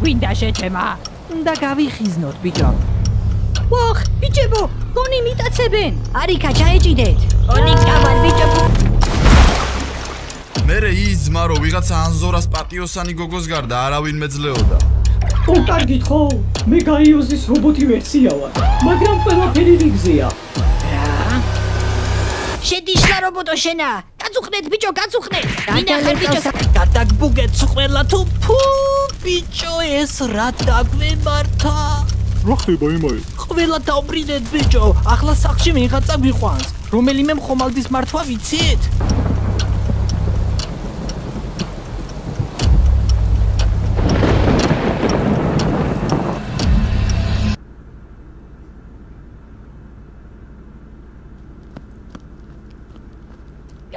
გვინდა შეჩემა? უნდა გავიხიზნოთ, ბიჭო. ოხ, ბიჭებო, გონი მიტაცებენ. არიქა ჩაეჭიდეთ. გონი გავალ ბიჭო. მერე ის ძმა რო ვიღაცა ანზორას პატიოსანი გოგოს გარდა არავინ მეძლეოდა. კარგით ხო? მე გაიოზის რობოტი ვერსია ვარ, მაგრამ ყველაფერი რიგზეა. შედიშლა რობოტო შენა. გაწუხნეთ ბიჭო, გაწუხნეთ. მინახარ ბიჭო. გადაგბუგეთ ყველა თუ ფუ ბიჭო ეს რა დაგვემართა? რა ხდება იმაი? ყველა დავბრინეთ ბიჭო. ახლა სახში ვიღაცა გვიყვანს. რომელიმე მხომალდის მართვა ვიცით?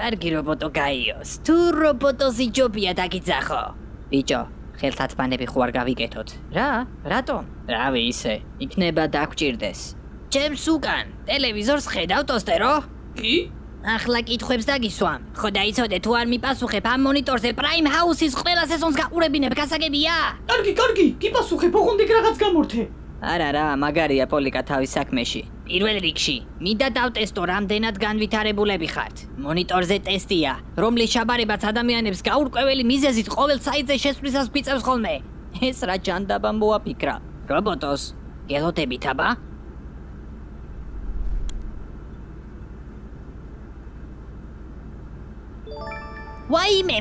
კარგი რობოტო გაიოს. თუ რობოტოზი ჯობია დაგიძახო. ბიჭო, ხელთათმანები ხო არ გავიკეთოთ. რა? რატომ? რავი ისე, იქნება დაგჭირდეს. ჩემს უკან ტელევიზორს ხედავ ტოსტერო? კი? ახლა კითხვებს დაგისვამ. ხო დაიცოდე თუ არ მიპასუხებ ამ მონიტორზე პრაიმ ჰაუსის ყველა სეზონს გაყურებინებ, გასაგებია? კარგი, გიპასუხებ, ოღონდ იქ რაღაც გამორთე. არა რა, მაგარია პოლიკა თავის საქმეში. პირველ რიგში, მინდა დავტესტო რამდენად განვითარებულები ხართ. მონიტორზე ტესტია, რომლის ჩაბარებაც ადამიანებს გაურკვეველი მიზეზით ყოველ საიტზე შესვლისას გვიწევს ხოლმე. ეს რა ჯანდაბა მოაფიქრა. რობოტოს, გელოდებით აბა? ვაიმე,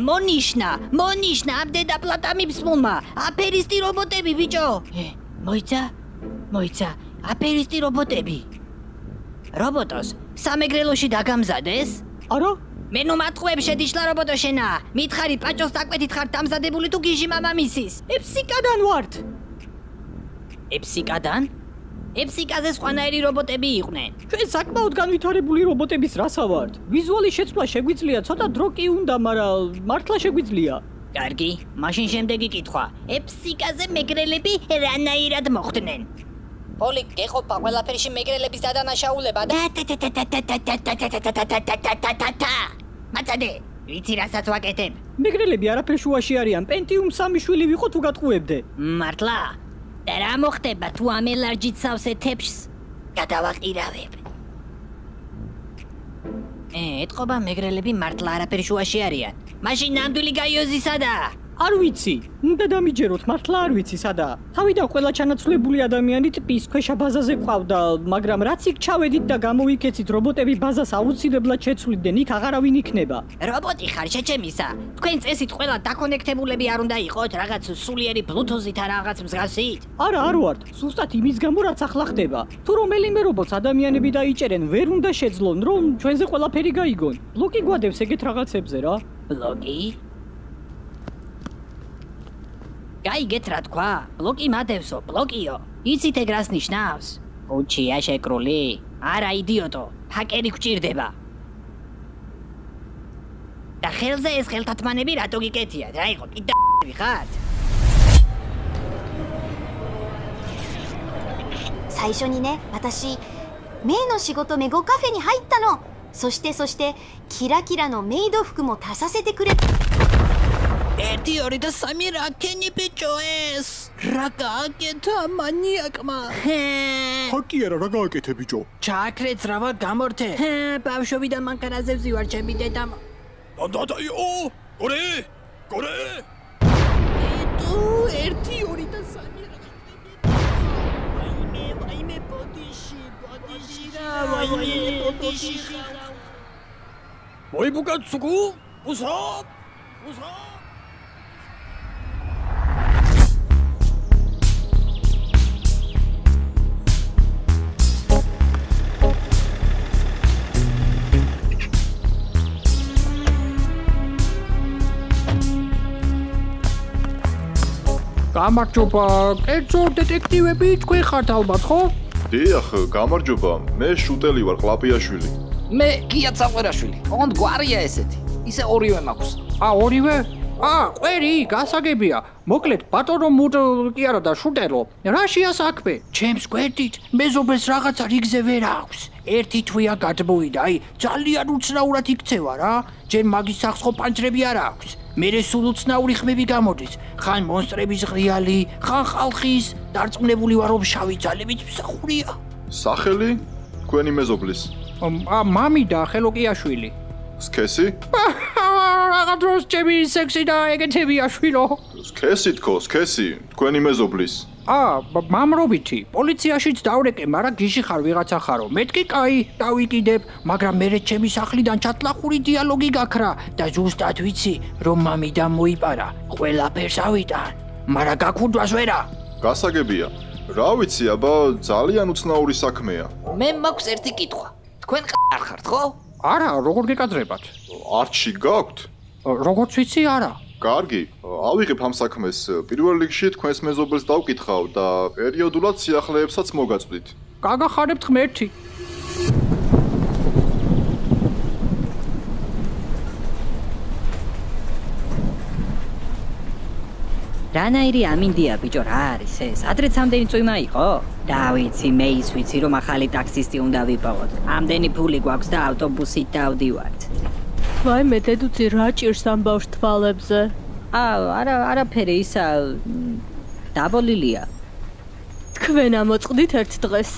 მონიშნა ამ დედა პლატამიფსმულმა. აფერისტი რობოტები, ბიჭო. მოიცა, აფერისტი რობოტები. რობოტოს, სამეგრელოში დაგამზადეს? არა? მე ნუ მათხვებ შედიშლა რობოტო შენა. მითხარი პაჭოს დაკვეთით ხართ დამზადებული თუ გიჟი მამამისის? ეფსიკადან ვართ. ეფსიკადან? ეფსიკაზე სხვანაირი რობოტები იყვნენ. ჩვენ საკმაოდ განვითარებული რობოტების რასა ვართ. ვიზუალის შეცვლა შეგვიძლია, ცოტა დრო კი უნდა, მაგრამ მართლა შეგვიძლია. კარგი, მაშინ შემდეგი კითხვა. ეფსიკაზე მეგრელები რანაირად მოხდნენ? პოლი, გეყოფა ყველაფერში მეგრელების დადანაშაულება და მაცადე, ვიცი რასაც ვაკეთებ. მეგრელები არაფერ შუაში არიან, პენტიუმ 3 შვილი ვიყო თუ გატყუებდე. მართლა? და რა მოხდება თუ ამ ელარჯით სავსე თეფშს გადავაყირავებ? ეთყობა მეგრელები მართლა არაფერ შუაში არიან. მაშინ ნამდვილი გაიოზი სადაა? არ ვიცი, უნდა დამიჯეროთ, მართლა არ ვიცი სადაა. თავიდან ყველა ჩანაცვლებული ადამიანი ტბის ქვეშა ბაზაზე ყავდა, მაგრამ რაც იქ ჩავედით და გამოვიქეცით, რობოტები ბაზას აუცილებლად შეცვლიდნენ, იქ აღარავინ იქნება. რობოტი ხარ შეჩემისა. თქვენ წესით ყველა დაკონექტებულები არ უნდა იყოთ, რაღაც სულიერი ბლუთუზით ან რაღაც მსგავსით? არა, არ ვართ. ზუსტად იმის გამო რაც ახლა ხდება. თუ რომელიმე რობოტს ადამიანები დაიჭერენ, ვერ უნდა შეძლონ, რომ ჩვენზე ყველაფერი გაიგონ. ბლოკი გვადევს ეგეთ რაღაცებზე რა. ბლოკი? გაიგეთ რა თქვა? ბლოკი მადევსო, ბლოკიო. იცით ეგ რას ნიშნავს? უჩია შეკრული. არა იდიოტო, ჰაკერი გვჭირდება. და ხელზე ეს ხელთათმანები რატო გიკეთიათ? რა იყო, კიდე ხართ? 最初にね、私メイの仕事メゴカフェに入ったの。そしてキラキラのメイド服も足させてくれ。ერთი ორი და სამი რა კენი ბიჭო ეს? რა გააკეთა მანიაკმა? ჰაკიერა რა გააკეთე ბიჭო? ჩააქრეთ რა ვარ გამორთე. ბავშვობიდან მანქანაზე ვზივარ ჩემი დედამ. დადაიო, გორე! თუ ერთი ორი და სამი რა ვაიმე პოდიში რა ვაიმე პოდიში. მოიბუკაცუკუ? უსა! გამარჯობა, კერძო დეტექტივები თქვენ ხართ ალბათ, ხო? დიახ, გამარჯობა. მე შუტელი ვარ, ყლაპიაშვილი. მე გია წაყვერაშვილი. ოღონდ გვარია ესეთი. ისე ორივე მაქვს. ორივე? ყვერი, გასაგებია. მოკლედ, ბატონო მუდ კი არა და შუტელო. რაშია საქმე? ჩემს გვერდით მეზობელს რაღაცა რიგზე ვერ აქვს. ერთი თვეა გადმოვიდა, ძალიან უცნაურად იქცევა რა. ჯერ მაგის სახს ხო პანჯრები არ აქვს. მერე სულ უცნაური ხმები გამოდის. ხან მონსტრების ღრიალი, ხან ხალხის, დარწმუნებული ვარ რომ შავი ძალებით მსახურია. სახელი? თქვენი მეზობლის. მამი და ხელოკიაშვილი. სქესი? რაღა დროს ჩემი სექსი და ეგეთებია შვილო. სქესი თქო, სქესი, თქვენი მეზობლის. მამრობითი, პოლიციაშიც დავრეკე, მაგრამ გიში ხარ ვიღაცა ხარო. მეთქი კაი, დავიკიდებ, მაგრამ მერე ჩემი სახლიდან ჩათლახური დიალოგი გაქრა და ზუსტად ვიცი, რომ მამიდან მოიპარა. ყველაფერს ავიტან, მაგრამ გაქურდვას ვერა. გასაგებია. რა ვიცი, აბა ძალიან უცნაური საქმეა. მე მაქვს ერთი კითხვა. თქვენ ყარ ხართ, ხო? არა, როგორ გეკადრებათ? არჩი გაქვთ? როგორც ვიცი, არა. კარგი, ავიღებ ამ საქმეს. პირველ რიგში თქვენს მეზობელს დავკითხავ და პერიოდულად სიახლეებსაც მოგაწვდით. გაგახარებთ ღმერთი. რანაირი ამინდია ბიჭო, რა არის ეს? ადრეც ამდენი წვიმა იყო? დავიცი, მე ის ვიცი რომ ახალი ტაქსისტი უნდა ვიპოვოთ. ამდენი ფული გვაქვს და ავტობუსით დავდივართ. ვაი მე დედუცი რა ჭირს ამ ბავშვ თვალებზე? არაფერი ისა დაბოლილია. თქვენ ამოწყდით ერთ დღეს.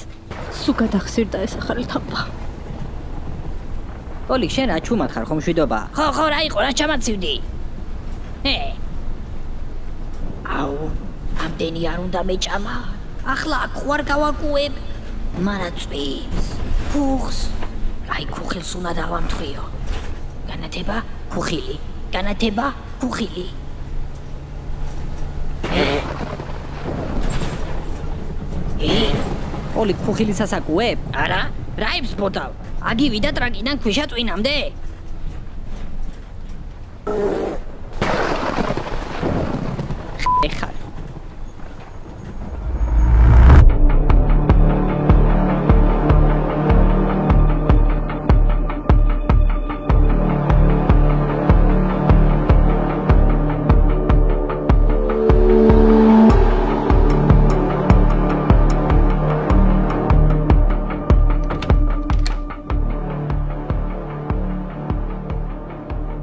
სულ გადახსირდა ეს ახალი თამბა. პოლი, შენ რა ჩუმად ხარ ხომ შვიდობა? ხო, რა იყო, რა ჩამაცივდი? აუ, ამდენი არ უნდა მეჭამა. ახლა აქ ხوار გავაკუებ. მარაწვებს, ხუხს. აი, ხუხილს უნდა დავამთხვიო. განათება, ხუხილი. განათება, ხუხილი. პოლი, ხუხილისას აკუებ? არა, რაებს ბოდავ. აგივიდა ტრაკიდან ქვიშა წვინამდე? ეხარ.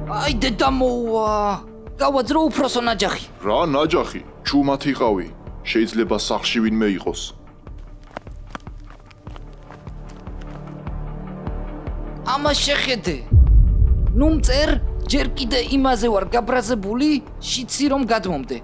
აი დედამოვა. გავაძრო უფროსო ნაჯახი. რა ნაჯახი? ჩუმად იყავი. შეიძლება სახლში ვინმე იყოს. ამას შეხედე. ნუ მწერ, ჯერ კიდე იმაზე ვარ გაბრაზებული, შიცი რომ გადმომდე.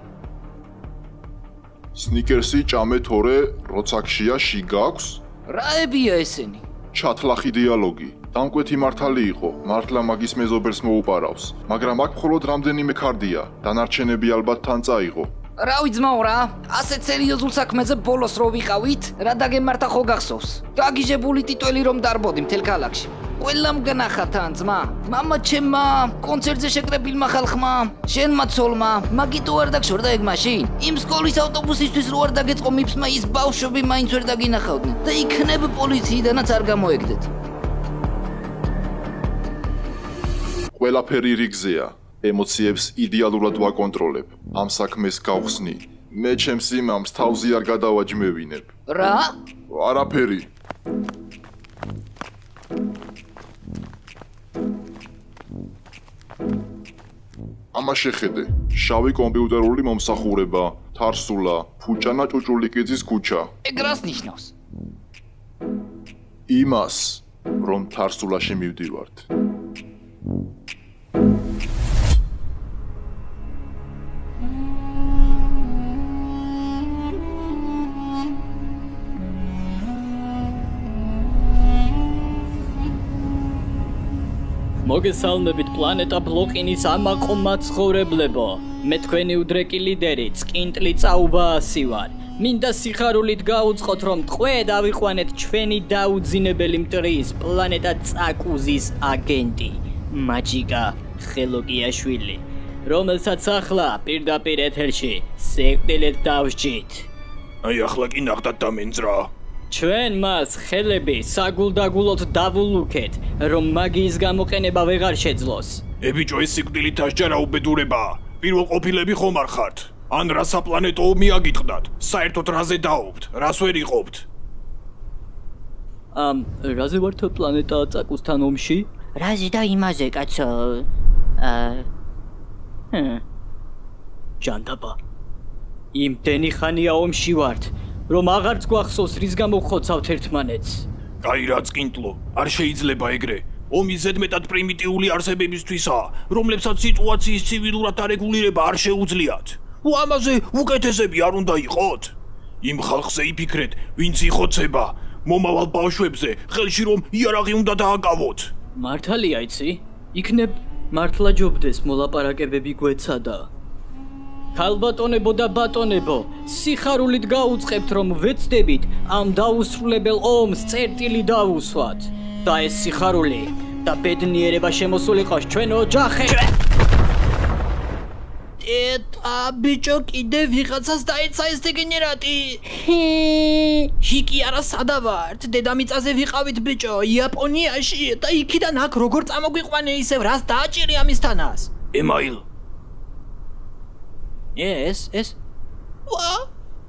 სნიკერსი ჭამე თორე, როცა ქშია ში გაქვს? რაებია ესენი? ჩათლახი დიალოგი. დამკვეთი მართალი იყო, მართლა მაგის მეზობელს მოუპარავს, მაგრამ აქ მხოლოდ რამდენიმე ქარდია, დანარჩენები ალბათ თან წაიღო. რავი ძმაო რა, ასეთ სერიოზულ საქმეზე ბოლოს რო ვიყავით, რა დაგემართა ხო გახსოვს? გაგიჟებული ტიტველი რომ დარბოდი მთელ ქალაქში. ყველამ განახა თან ძმა, მამა ჩემმა, კონცერტზე შეკრებილმა ხალხმა, შენმა ცოლმა, მაგიტო არ დაგშორდა ეგ მაშინ. იმ სკოლის ავტობუსისთვის რო არ დაგეწყო მიფსმა ის ბავშვები მაინც ვერ დაგინახავდნენ და იქნებ პოლიციიდანაც არ გამოეგდეთ. ყველაფერი რიგზეა. ემოციებს იდეალურად ვაკონტროლებ. ამ საქმეს გავხსნი. მე ჩემს იმამს თავზე არ გადავაჯმევინებ. რა? არაფერი. ამას შეხედე. შავი კომპიუტერული მომსახურება, თარსულა, ფუჭანა ჭუჭულიკიძის ქუჩა. ეგ რას ნიშნავს? იმას, რომ თარსულაში მივდივართ. მოგესალმებით პლანეტა ბლოკინის ამაყო მაცხოვრებლებო. მე თქვენი უდრეკი ლიდერი, წკინტლი წაუბაასი ვარ. მინდა სიხარულით გაუწყოთ, რომ ტყვე დავიყვანეთ ჩვენი დაუძინებელი მტრის პლანეტა წაკუზის აგენტი, მაჯიკა ხელოკიაშვილი, რომელსაც ახლა პირდაპირ ეთერში სიკვდილით დავსჯით. აი ახლა კი ნახდათ დამენძრა. ჩვენ მას ხელები საგულდაგულოდ დავულუქეთ, რომ მაგიის გამოყენება ვეღარ შეძლოს. ბიჭო, ეს სიკვდილით ასჯარა უბედურებაა. პირველ ყოფილები ხომ არ ხართ? ან რა საპლანეტო მიაგიტყდათ? საერთოდ რაზე დაობთ? რას ვერ იყოფთ? რაზე ვართ პლანეტა წაკუსთან ომში? რაზე და იმაზე, კაცო. ჯანდაბა. იმდენი ხანია ომში ვართ, რომ აღარც გვახსოვს რის გამო ხოცავთ ერთმანეთს. კაი რაც კინტლო, არ შეიძლება ეგრე. ომი ზედმეტად პრიმიტიული არსებებისთვისაა, რომლებსაც სიტუაციის ცივილურად არეგულირება არ შეუძლიათ. ამაზე უკეთესები არ უნდა იყოთ. იმ ხალხზე იფიქრეთ, ვინც იხოცება, მომავალ ბავშვებზე ხელში რომ იარაღი უნდა დააკავოთ. მართალია იცი? იქნებ მართლა ჯობდეს მოლაპარაკებები გვეცადა. ქალბატონებო და ბატონებო, სიხარულით გაუწყებთ რომ ვეცდებით ამ დაუსრულებელ ომს წერტილი დავუსვათ. და ეს სიხარული და ბედნიერება შემოსულიყოს ჩვენ ოჯახებში. ბიჭო კიდე ვიღაცას დაეცა ეს დეგენერატი. ჰიკი არა სადა ვართ, დედამიწაზე ვიყავით ბიჭო, იაპონიაში და იქიდან აქ როგორ წამოგვიყვანე ისევ რას დააჭირი ამისთანას. ემაილ. ეს.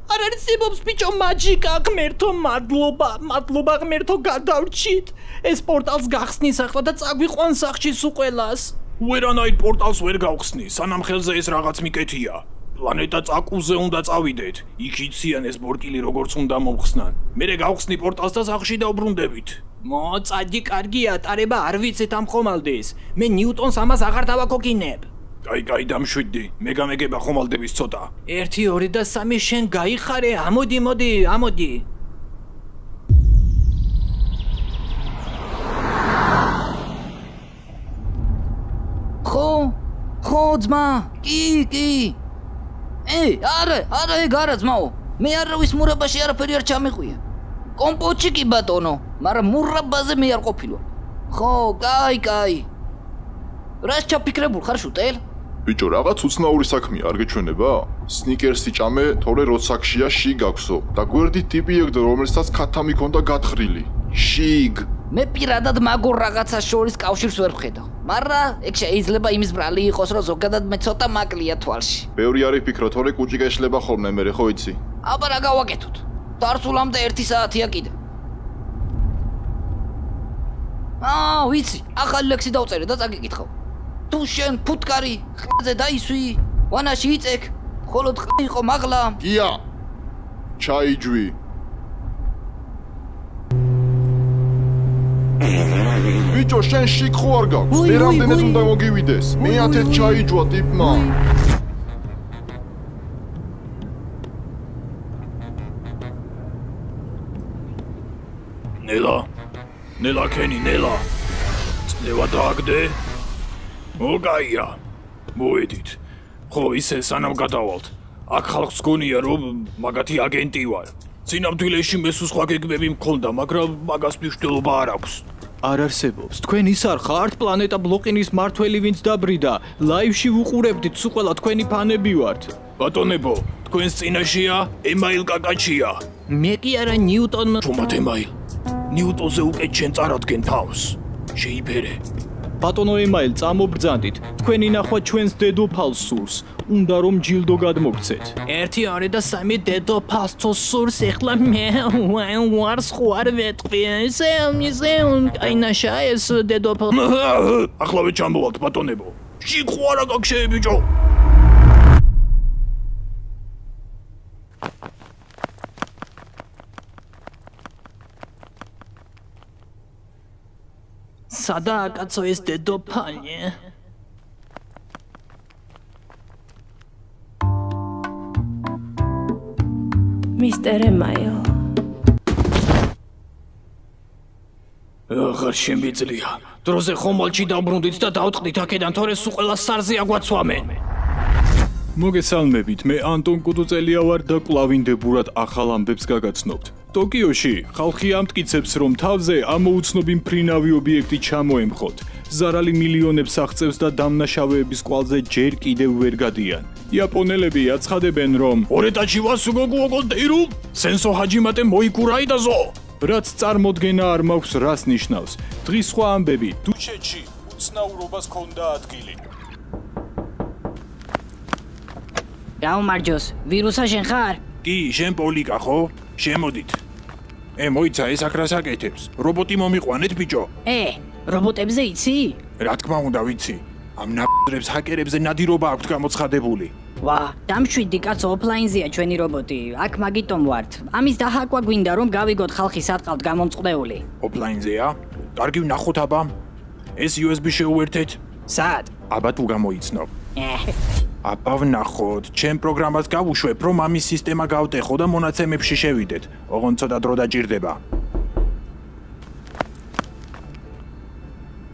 არ არის სიბობს ბიჭო მაჯიკა, ღმერთო მადლობა ღმერთო გადავრჩით. ეს პორტალს გახსნის ახლა და წაგვიყვანს სახში სულ ყველას. ვერანაირ პორტალს ვერ გავხსნი, სანამ ხელზე ეს რაღაც მიკეთია. პლანეტა წაკუზე უნდა წავიდეთ. იქ იციან ეს ბორტილი როგორც უნდა მომხსნან. მერე გავხსნი პორტალს და სახში დავბრუნდებით. მოწადი კარგია, ტარება არ ვიცით ამ ხომალდის. მე ნიუტონს ამას აღარ დავაკოკინებ. კაი დამშვიდდი, მე გამეგება ხომალდების ცოტა. 1 2 და 3 შენ გაიხარე, ამოდი. ხო, ძმა, კი. არა, ეგ არა ძმაო. მე არავის მურაბაში არაფერი არ ჩამეყვია. კომპოტში კი ბატონო, მაგრამ მურაბაზე მე არ ყოფილვარ. ხო, კაი. რას ჩაფიქრებულ ხარ შუტელ? ბიჭო, რაღაც უცნაური საქმეა, არ გეჩვენება? სნიკერსი ჭამე, თორე როცაქშია შიგ აქვსო და გვერდით ტიპი ეგდო, რომელსაც ქათამი ქონდა გათხრილი. შიგ. მე პირადად მაგურ რაღაცას შორის კავშირს ვერ ვხედავ. მაგრამ ეგ შეიძლება იმის ბრალი იყოს, რომ ზოგადად მე ცოტა მაკლია თვალში. ბევრი არის ფიქრო, თორე კუჭი გეშლება ხოლმე მერე, ხო იცი? აბა რა გავაკეთოთ? დარსულამდე 1 საათია კიდე. ვიცი, ახალი ლექსი დავწერე და წაგიკითხავ. თუ შენ ფუტკარი ხეზე დაისვი, ვანაში იწეკ, ხოლოდ ხე იყო მაღლა. კია. ჩაიჯვი. ბიჭო, შენ შიგ ხო არ გაქვს? მე რამდენად უნდა მოგივიდეს? მე 10 ჩაიჯვა ტიპმა. ნელა კენი, ნელა. წნევა დააგდე. მოგაია. მოედით. ხო, ისე სანამ გადავალთ. აქ ხალხს გონია რომ მაგათი აგენტი ვარ. წინამძღოლში მე სხვა გეგმები მქონდა, მაგრამ მაგას მნიშვნელობა არ აქვს. არ არსებობს. თქვენ ის არ ხართ პლანეტა ბლოკინის მართველი, ვინც დაბრიდა. ლაივში ვუყურებდით, სულ ყველა თქვენი ფანები ვართ. ბატონებო, თქვენს წინაშეა ემაილ კაკაჩია. მე კი არა ნიუტონ. თუმად ემაილ. ნიუტონზე უკეთ შენ წარადგენ თავს. შეიფერე. ბატონო ემაილ, წამობრძანდით. თქვენი ნახვა ჩვენს დედოფალს სურს. უნდა რომ ჯილდო გადმოგცეთ. 1 2 და 3 დედოფალს სურს, ეხლა მე ვარს ხوار ვეტყვი. ისე კაინაშა ეს დედოფალ. ახლავე ჩამოვალთ ბატონებო. შიხვარა გაგშეები ბიჭო. სადაა კაცო ეს დედოფალი? მისტერ ემაილ. აღარ შემიძლია. დროზე ხომალდში დავბრუნდით და დავტყდით აქედან, თორე სულ ყველა სარზე აგვაცვამენ. მოგესალმებით, მე ანტონ კუტუწელია ვარ და კლავინდებურად ახალ ამბებს გაგაცნობთ. ტოკიოში ხალხი ამტკიცებს, რომ თავზე ამოუცნობი მფრინავი ობიექტი ჩამოემხოთ. ზარალი მილიონებს აღწევს და დამნაშავეების კვალზე ჯერ კიდევ ვერ გადიან. იაპონელები აცხადებენ, რომ ორეტაჩი ვასუგოგუოგო დეირუ, სენსო ჰაჯიმატე მოიკურაიდაზო. რაც წარმოდგენა არ მაქვს, რას ნიშნავს. დღის სხვა ამბები, დუჩეთში უცნაურობას ჰქონდა ადგილი. გაუმარჯოს, ვირუსა შენ ხარ? კი, შენ პოლიკა ხო? შემოდით. მოიცა ეს აქ რას აკეთებს? რობოტი მომიყვანეთ ბიჭო. რობოტებზე იცი? რა თქმა უნდა ვიცი. ამ რებს ჰაკერებზე ნადირობა აქვთ გამოცხადებული. ვა, დამშვიდი კაცო ოფლაინზეა ჩვენი რობოტი. აქ მაგიტომ ვართ. ამის დაჰაკვა გვინდა რომ გავიგოთ ხალხი სად ყავთ გამომწყდეული. ოფლაინზეა? კარგი ვნახოთ აბა. ეს USB შეუერთეთ. სად? აბა თუ გამოიცნობ. აბა ვნახოთ. ჩემ პროგრამას გავუშვებ რომ ამის სისტემა გავტეხო და მონაცემებში შევიდეთ. ოღონდ ცოტა დრო დაჭირდება.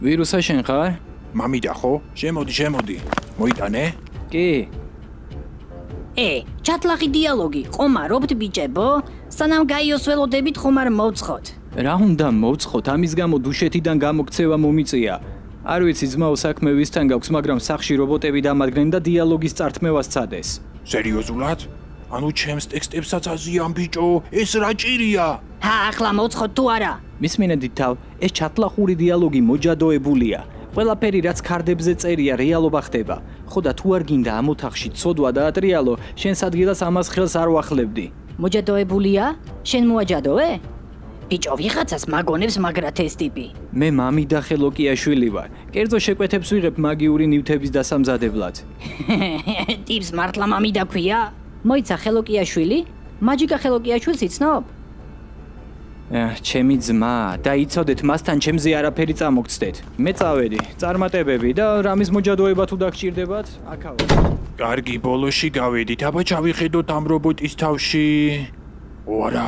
ვირუსა შენ ხარ? მამიდა ხო? შემოდი. მოიტანე? კი. ჩათლახი დიალოგი. ყომარობთ ბიჭებო? სანამ გაიოს ველოდებით ხომ არ მოვცხოთ. რა უნდა მოვცხოთ? ამის გამო დუშეთიდან გამოქცევა მომიწია. არ ვიცი ძმაო საქმე ვისთან გაქვს, მაგრამ სახში რობოტები დამადგნენ და დიალოგის წართმევას ცადეს. სერიოზულად? ანუ ჩემს ტექსტებსაც აზიან ბიჭო, ეს რა ჭირია? ახლა მოვცხოთ თუ არა? მისმინედით თავ, ეს ჩათლახური დიალოგი მოჯადოებულია. ყველაფერი რაც ქარდებზე წერია რეალობა ხდება. ხო და თუ არ გინდა ამ ოთახში ცოდვა და ატრიალო, შენს ადგილას ამას ხელს არ ვახლებდი. მოჯადოებულია? შენ მოაჯადოე? ბიჭო, ვიღაცას მაგონებს მაგრათ ეს ტიპი. მე მამიდა ხელოკიაშვილი ვარ. კერძო შეკვეთებს ვიღებ მაგიური ნივთების დასამზადებლად. ტიპს მართლა მამიდა ქვია? მოიცა ხელოკიაშვილი? მაჯიკა ხელოკიაშვილს იცნობ? ჩემი ძმა, დაიცოდეთ მასთან ჩემზე არაფერი წამოგცდეთ. მე წავედი, წარმატებები და რამის მოჯადოება თუ დაგჭირდებათ, აქაო. კარგი, ბოლოში გავედით, აბა ჩავიხედოთ ამ რობოტის თავში. არა.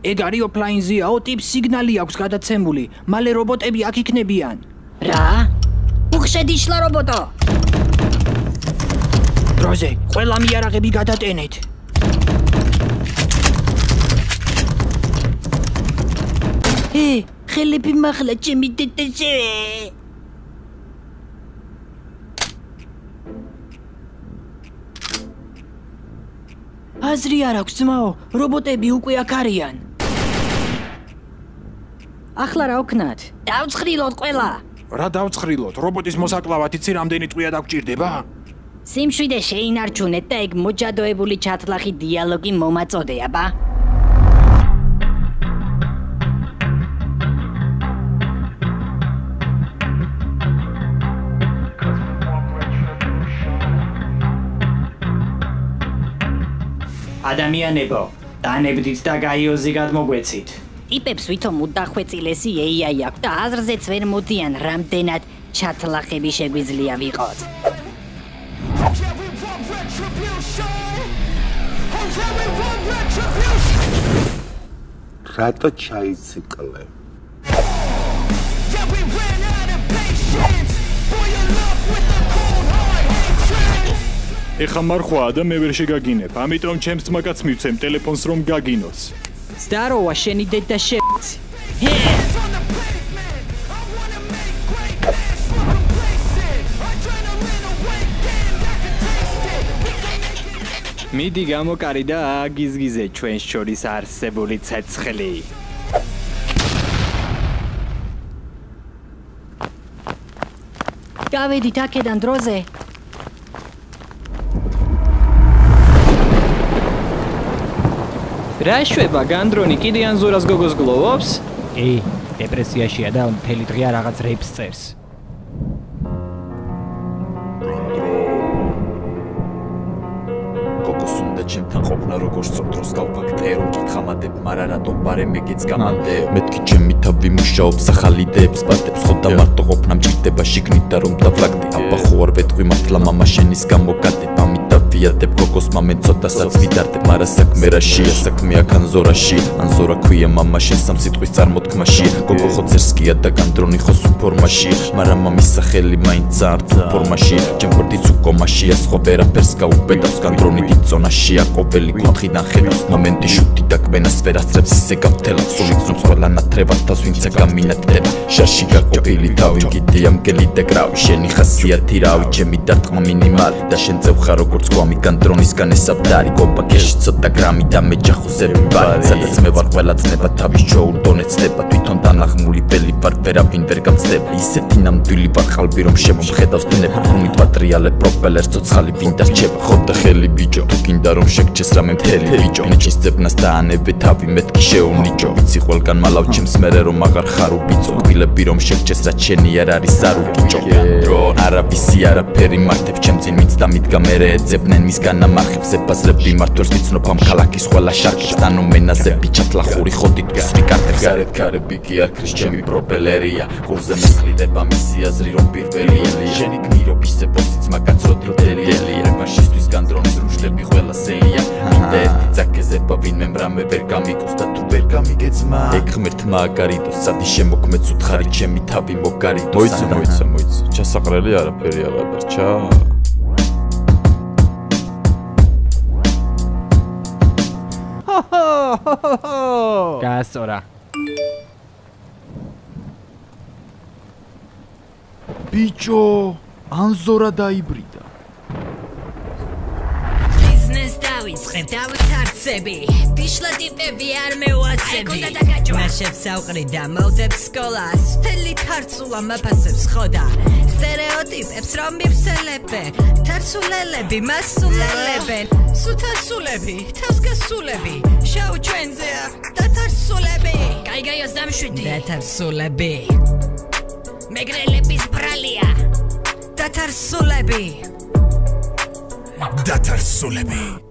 ეგ არის ოფლაინზეაო, ტიპს სიგნალი აქვს გადაცემული. მალე რობოტები აქ იქნებიან. რა? უხშედიშლა რობოტო. დროზე, ყველა მიარაღები გადატენეთ. ხელები მახლა ჩემი დედაშე. აზრი არ აქვს ძმაო, რობოტები უკვე აქ არიან. ახლა რა ვქნათ? დავცხრილოთ ყველა. რა დავცხრილოთ? რობოტის მოსაკლავად იცი რამდენი ტყვია დაგჭირდება? სიმშვიდე შეინარჩუნეთ და ეგ მოჯადოებული ჩათლახი დიალოგი მომაწოდე, აბა. ადამიანებო, დანებდით და გაიოზი გადმოგვეცით. ტიპებს ვითომ უდახვეწილესი AI აქვს და აზრზეც ვერ მოდიან რამდენად ჩათლახები შეგვიძლია ვიყოთ. რატო ჩაიციკლე? ეხა მარხვაა და მე ვერ შეგაგინებ, ამიტომ ჩემს ძმაკაც მივცემ ტელეფონს რომ გაგინოს. Здорово, შენი დედაშე. მიდი გამოკარი და აგიზგიზე ჩვენს შორის არსებული ცეცხლი. გავედით აქედან დროზე. რა შვება განდრონი კიდე ანზორას გოგოს გლოვობს? კი, დეპრესიაშია და მთელი დღე რაღაც რეიპს წერს. გოგოს უნდა ჩემთან ყოფნა როგორც წოდროს გავფაქტერო კითხამადებ, მაგრამ რატომ ბარე მეგეც გამანდე? მეთქი ჩემი თავი მუშაობს ახალი იდეებს პატებს ხოდა მარტო ყოფნა მჭირდება შიგნით და რომ დაფლაგდე აბა ხო არ ვეტყვი მართლა მამა შენის გამოგადებ ვიადებ გოგოს მამენ ცოტასაც ვიდარდებ, მაგრამ საქმე რაშია, საქმე აქ ანზორაში, ანზორა ქვია მამა შენ სამ სიტყვის წარმოთქმაში, გოგო ხო ძერსკია და განდრონი ხო სუფორმაში, მაგრამ მამის სახელი მაინც არც ფორმაში, ჩემ ქორდიც უკომაშია, სხვა ვერაფერს გაუბედავს, განდრონი დიწონაშია, ყოველი კუთხიდან ხედავს, მომენტი შუთი და კვენას ვერასწრებს ისე გავთელავს, სული გზნობს ყველა ნათრევათას ვინცა გამინათდება, შარში გაყოფილი თავი კიდე ამგელი და კრავი, შენი ხასიათი რავი, ჩემი დარტყმა მინიმალი და შენ წევხარ როგორც გვამი ამიგან დრონისგან ესაბდარი კომპაკეში ცოტა გრამი და მეჯახუზები ბარი სადაც მე ვარ ყველა წნება თავის ჩოურ დონეცდება თვითონ დანაღმული ველი ვარ ვერავინ ვერ გამწდება ისეთი ნამდვილი ვარ ყალბი რომ შემომხედავს თნები თუმით პატრიალე პროპელერს ცოცხალი ვინ დარჩება ხოდა ხელი ბიჭო თუ გინდა რომ შეგჭეს რამე მთელი ბიჭო ნიჭის ძებნას დაანებე თავი მეთქი შეუნიჭო ვიცი ყველგან მალავ ჩემს მერე რომ აღარ ხარ უბიწო გვილები რომ შეგჭეს რაც შენი არ არის არუკიჭო დრო არავისი არაფერი მართებ ჩემ წინ მიც და მიდგა მერე ეძებნენ მის განამახებს ებაზრები მართვერს ვიცნობ ამ ქალაქის ყველა შარკის დანო მენაზები ჩათლახური ხოდით ვისვი კარტებს გარეთ ქარები კი არ ქრის ჩემი პროპელერია გულზე მესხლიდება მისი აზრი რომ პირველია შენი გმირობ ისე პოსიც მაგაცროდ როდელია რებაშისთვის განდრონის რუშლები ყველა სეია მინდა ერთი ძაკეზება ვინმე მრამე ვერ გამიგოს და თუ ვერ გამიგეცმა ეგ ღმერთმა აკარიდოს სადი შემოქმედს უთხარი ჩემი თავი მოგარიდოს მოიცა ჩასაყრელი არაფერი არ დარჩა გასწორა ბიჭო ანზორა დაიბრიდა ბიზნეს დავიწყებ დავით ფიშლა ტიპები არ მევაცები მაშებს ავყრი და მოვდებ სკოლას თელი ქარცულა მაფასებს ხოდა სტერეოტიპებს რომ მივსელებე თარსულელები მასულელებენ სუთასულები თასგასულები შაუ ჩვენზეა და თარსულები კაიგაიოს დამშვიდი და თარსულები მეგრელების ბრალია და თარსულები დათარსულები